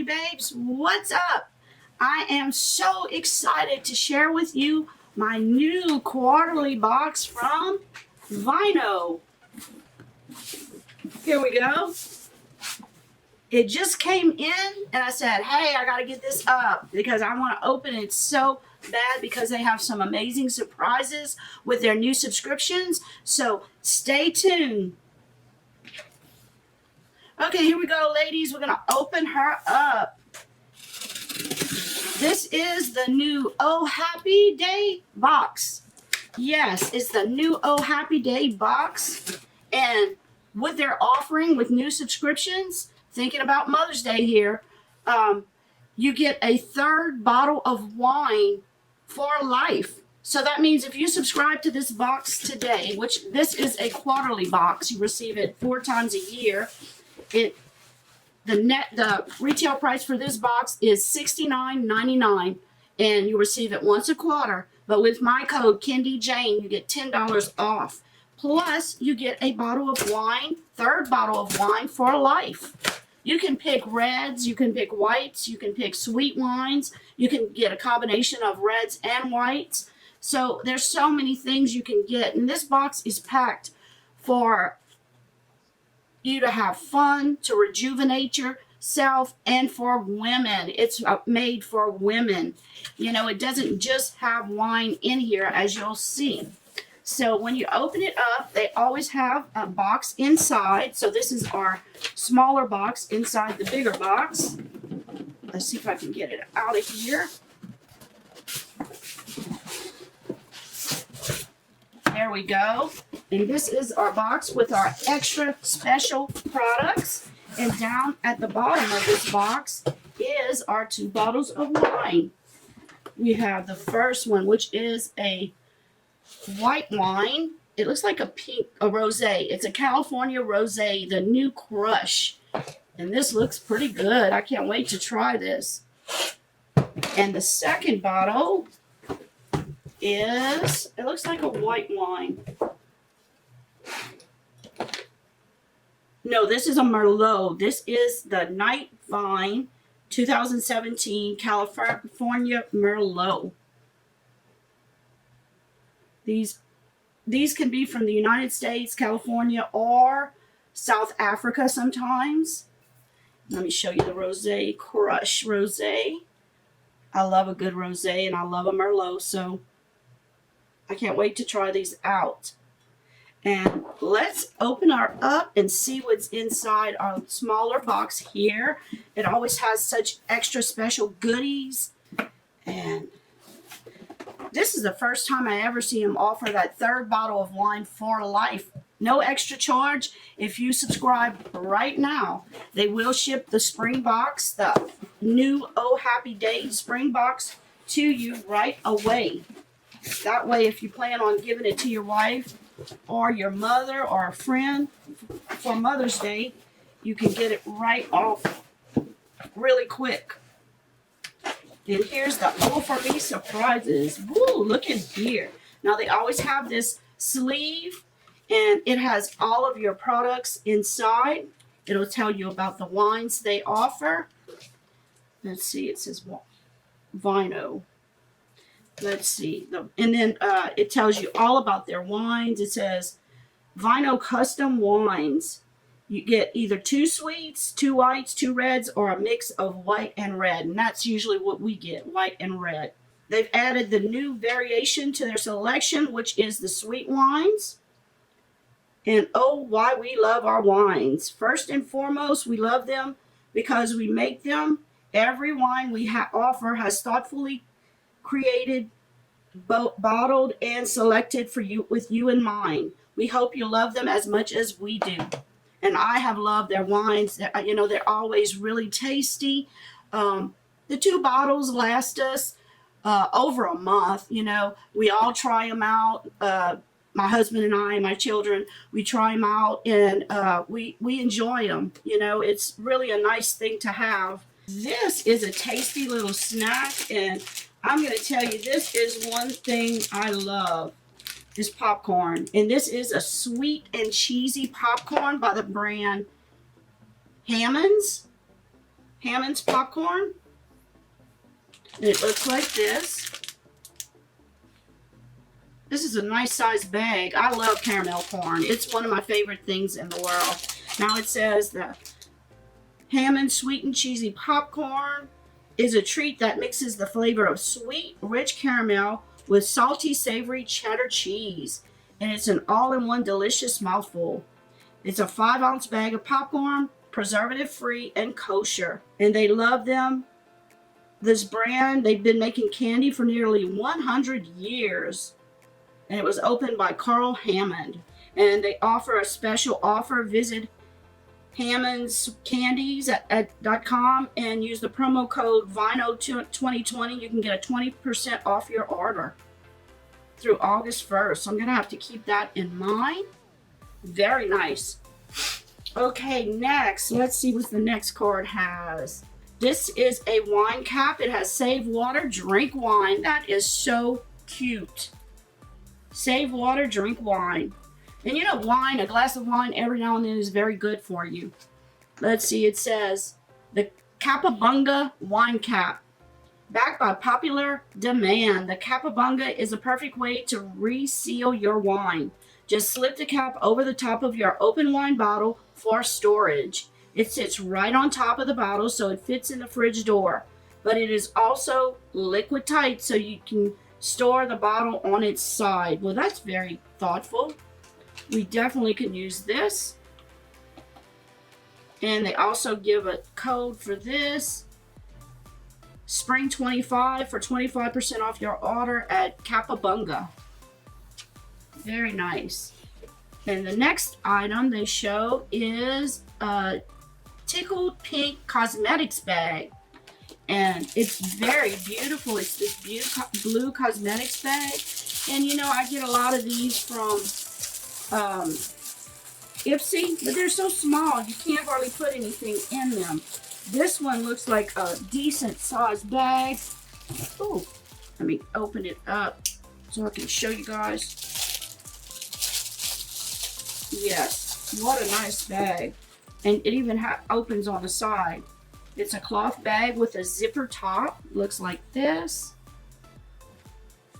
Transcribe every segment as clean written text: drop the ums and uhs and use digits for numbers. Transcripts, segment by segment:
Bindi Babes, what's up? I am so excited to share with you my new quarterly box from VINEOH. Here we go. It just came in and I said, hey, I got to get this up because I want to open it so bad because they have some amazing surprises with their new subscriptions. So stay tuned. Okay, here we go, ladies. We're going to open her up. This is the new Oh Happy Day box. Yes, it's the new Oh Happy Day box. And what they're offering with new subscriptions, thinking about Mother's Day here, you get a third bottle of wine for life. So that means if you subscribe to this box today, which this is a quarterly box, you receive it 4 times a year. The retail price for this box is $69.99, and you receive it once a quarter. But with my code Kendy Jane, you get $10 off. Plus, you get a bottle of wine, third bottle of wine for life. You can pick reds, you can pick whites, you can pick sweet wines. You can get a combination of reds and whites. So there's so many things you can get. And this box is packed for you to have fun, to rejuvenate yourself, and for women. It's made for women. You know, it doesn't just have wine in here, as you'll see. So when you open it up, they always have a box inside. So this is our smaller box inside the bigger box. Let's see if I can get it out of here. There we go. And this is our box with our extra special products. And down at the bottom of this box is our 2 bottles of wine. We have the first one, which is a white wine. It looks like a rosé. It's a California rosé, the new Crush. And this looks pretty good. I can't wait to try this. And the second bottle is, it looks like a white wine. No, this is a Merlot. This is the Night Vine 2017 California Merlot. These can be from the United States, California, or South Africa sometimes. Let me show you the Rosé Crush Rosé. I love a good rosé and I love a Merlot, so I can't wait to try these out. And let's open her up and see what's inside our smaller box here. It always has such extra special goodies. And this is the first time I ever see them offer that third bottle of wine for life. No extra charge. If you subscribe right now, they will ship the spring box, the new Oh Happy Day spring box, to you right away. That way, if you plan on giving it to your wife or your mother or a friend for Mother's Day, you can get it right off really quick. And here's the Oh For Me surprises. Woo, look at here. Now they always have this sleeve and it has all of your products inside. It'll tell you about the wines they offer. Let's see, it says VINEOH. Let's see. And then it tells you all about their wines. It says VINEOH custom wines. You get either 2 sweets, 2 whites, 2 reds, or a mix of white and red. And that's usually what we get, white and red. They've added the new variation to their selection, which is the sweet wines. And oh, why we love our wines. First and foremost, we love them because we make them. Every wine we offer has thoughtfully created, bottled, and selected for you with you in mind. We hope you love them as much as we do. And I have loved their wines. You know, they're always really tasty. The 2 bottles last us over a month. You know, we all try them out. My husband and I and my children, we try them out, and we enjoy them. You know, it's really a nice thing to have. This is a tasty little snack, and I'm going to tell you, this is one thing I love, is popcorn. And this is a sweet and cheesy popcorn by the brand Hammond's. Hammond's popcorn. And it looks like this. This is a nice sized bag. I love caramel corn. It's one of my favorite things in the world. Now it says the Hammond sweet and cheesy popcorn is a treat that mixes the flavor of sweet, rich caramel with salty, savory cheddar cheese. And it's an all-in-one delicious mouthful. It's a 5-ounce bag of popcorn, preservative-free and kosher. And they love them. This brand, they've been making candy for nearly 100 years. And it was opened by Carl Hammond. And they offer a special offer. Visit hammondscandies.com and use the promo code VINEOH 2020. You can get a 20% off your order through August 1st. So I'm going to have to keep that in mind. Very nice. Okay, next, let's see what the next card has. This is a wine cap. It has save water, drink wine. That is so cute. Save water, drink wine. And you know, wine, a glass of wine every now and then is very good for you. Let's see, it says the Capabunga wine cap. Backed by popular demand, the Capabunga is a perfect way to reseal your wine. Just slip the cap over the top of your open wine bottle for storage. It sits right on top of the bottle, so it fits in the fridge door. But it is also liquid tight, so you can store the bottle on its side. Well, that's very thoughtful. We definitely can use this. And they also give a code for this. Spring 25 for 25% off your order at Capabunga. Very nice. And the next item they show is a tickled pink cosmetics bag. And it's very beautiful. It's this blue cosmetics bag. And you know, I get a lot of these from Ipsy, but they're so small you can't hardly put anything in them. This one looks like a decent sized bag. Oh, let me open it up so I can show you guys. Yes, what a nice bag. And it even opens on the side. It's a cloth bag with a zipper top. Looks like this.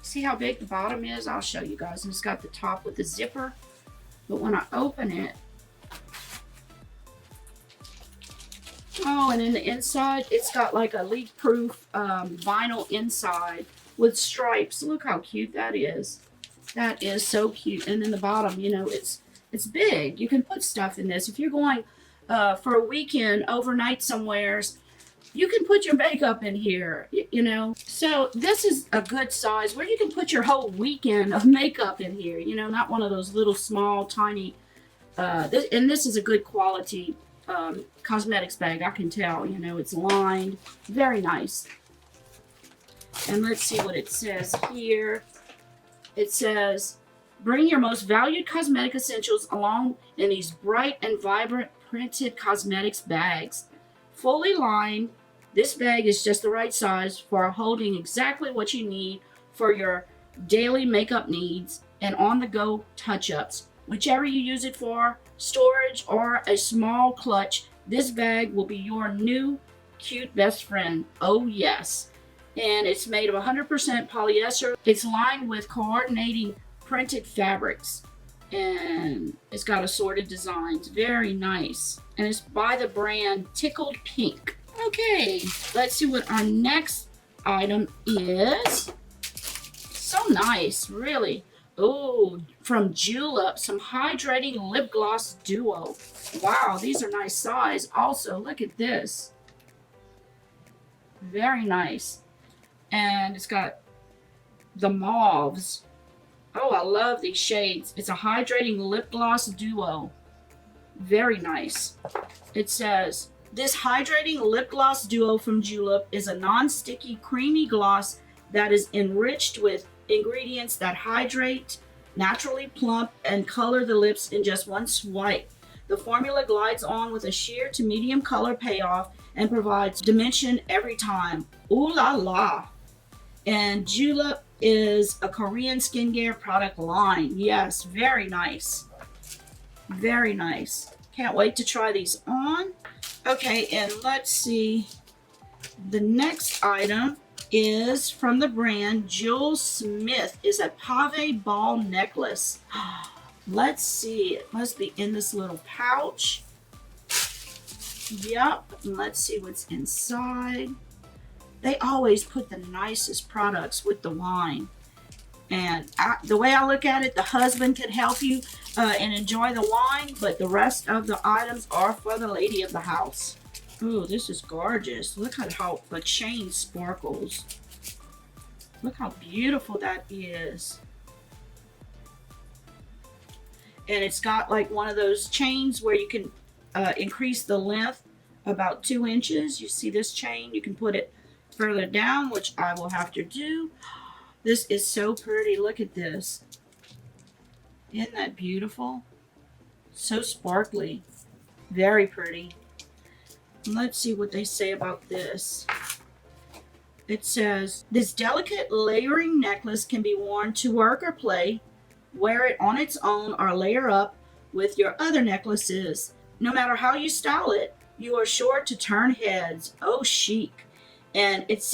See how big the bottom is? I'll show you guys. And it's got the top with the zipper. But when I open it, oh, and in the inside, it's got like a leak-proof vinyl inside with stripes. Look how cute that is. That is so cute. And then the bottom, you know, it's big. You can put stuff in this. If you're going for a weekend, overnight somewheres, you can put your makeup in here, you know. So this is a good size where you can put your whole weekend of makeup in here, you know, not one of those little small tiny and this is a good quality cosmetics bag. I can tell, you know, it's lined. Very nice. And let's see what it says here. It says, bring your most valued cosmetic essentials along in these bright and vibrant printed cosmetics bags. Fully lined, this bag is just the right size for holding exactly what you need for your daily makeup needs and on-the-go touch-ups. Whichever you use it for, storage or a small clutch, this bag will be your new cute best friend. Oh yes. And it's made of 100% polyester. It's lined with coordinating printed fabrics. And it's got assorted designs. Very nice. And it's by the brand Tickled Pink. Okay, let's see what our next item is. So nice, really. Oh, from Julep, some hydrating lip gloss duo. Wow, these are nice size. Also, look at this. Very nice. And it's got the mauves. Oh, I love these shades. It's a hydrating lip gloss duo. Very nice. It says, this hydrating lip gloss duo from Julep is a non-sticky creamy gloss that is enriched with ingredients that hydrate, naturally plump, and color the lips in just one swipe. The formula glides on with a sheer to medium color payoff and provides dimension every time. Ooh la la. And Julep is a Korean skincare product line. Yes, very nice. Very nice. Can't wait to try these on. Okay, and let's see. The next item is from the brand Jules Smith, is a pave ball necklace. Let's see, it must be in this little pouch. Yep, and let's see what's inside. They always put the nicest products with the wine. And the way I look at it, the husband can help you and enjoy the wine, but the rest of the items are for the lady of the house. Ooh, this is gorgeous. Look at how the chain sparkles. Look how beautiful that is. And it's got like one of those chains where you can increase the length about 2 inches. You see this chain? You can put it further down, which I will have to do. This is so pretty. Look at this. Isn't that beautiful? So sparkly. Very pretty. Let's see what they say about this. It says, this delicate layering necklace can be worn to work or play. Wear it on its own or layer up with your other necklaces. No matter how you style it, you are sure to turn heads. Oh, chic. And it's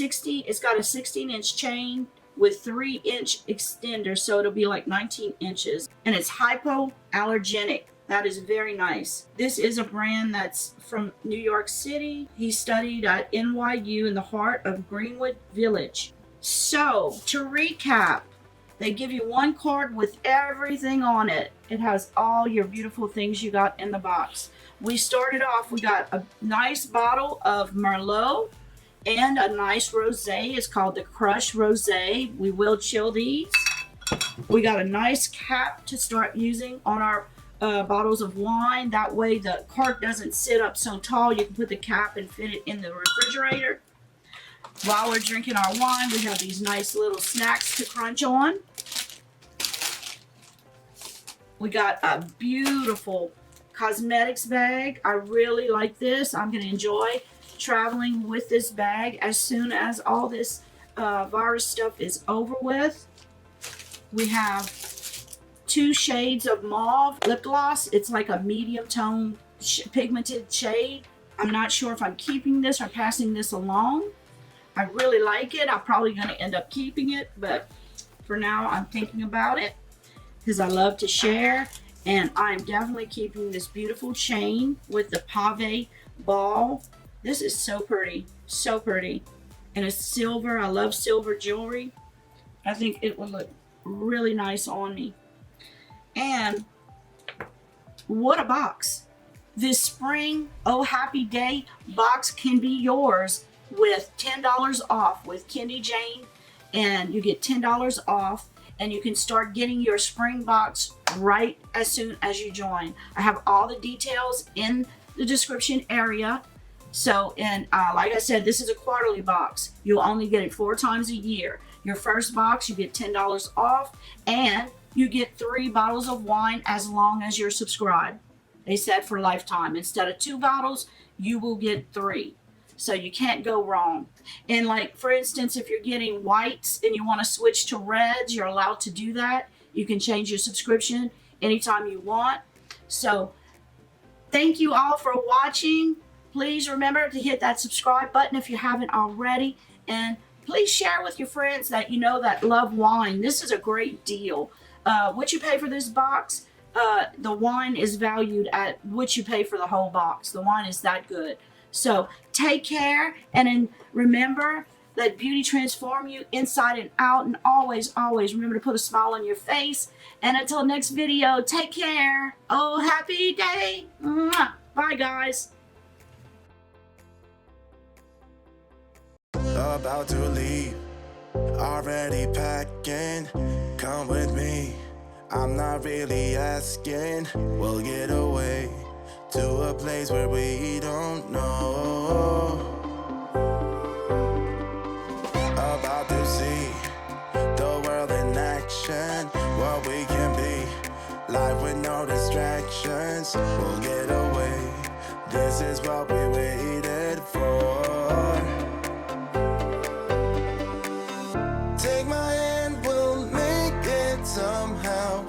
got a 16-inch chain with 3-inch extender, so it'll be like 19 inches. And it's hypoallergenic. That is very nice. This is a brand that's from New York City. He studied at NYU in the heart of Greenwood Village. So, to recap, they give you one card with everything on it. It has all your beautiful things you got in the box. We started off, we got a nice bottle of Merlot and a nice rosé. It's called the Crush Rosé. We will chill these. We got a nice cap to start using on our bottles of wine. That way the cork doesn't sit up so tall. You can put the cap and fit it in the refrigerator. While we're drinking our wine, we have these nice little snacks to crunch on. We got a beautiful cosmetics bag. I really like this. I'm going to enjoy traveling with this bag as soon as all this virus stuff is over with. We have 2 shades of mauve lip gloss. It's like a medium tone pigmented shade. I'm not sure if I'm keeping this or passing this along. I really like it. I'm probably going to end up keeping it, but for now I'm thinking about it because I love to share. And I'm definitely keeping this beautiful chain with the pave ball. This is so pretty, so pretty. And it's silver. I love silver jewelry. I think it would look really nice on me. And what a box. This spring, oh happy day box can be yours with $10 off with Kendy Jane. And you get $10 off and you can start getting your spring box right as soon as you join. I have all the details in the description area. So, and like I said, this is a quarterly box. You'll only get it 4 times a year. Your first box, you get $10 off, and you get 3 bottles of wine as long as you're subscribed. They said for lifetime. Instead of 2 bottles, you will get 3. So you can't go wrong. And like, for instance, if you're getting whites and you want to switch to reds, you're allowed to do that. You can change your subscription anytime you want. So thank you all for watching. Please remember to hit that subscribe button if you haven't already. And please share with your friends that you know that love wine. This is a great deal. What you pay for this box, the wine is valued at what you pay for the whole box. The wine is that good. So take care, and remember that beauty transforms you inside and out, and always, always remember to put a smile on your face. And until next video, take care. Oh, happy day. Mwah. Bye, guys. About to leave, already packing. Come with me, I'm not really asking. We'll get away to a place where we don't know. About to see the world in action, what we can be, life with no distractions. We'll get away, this is what we waited for. Take my hand, we'll make it somehow.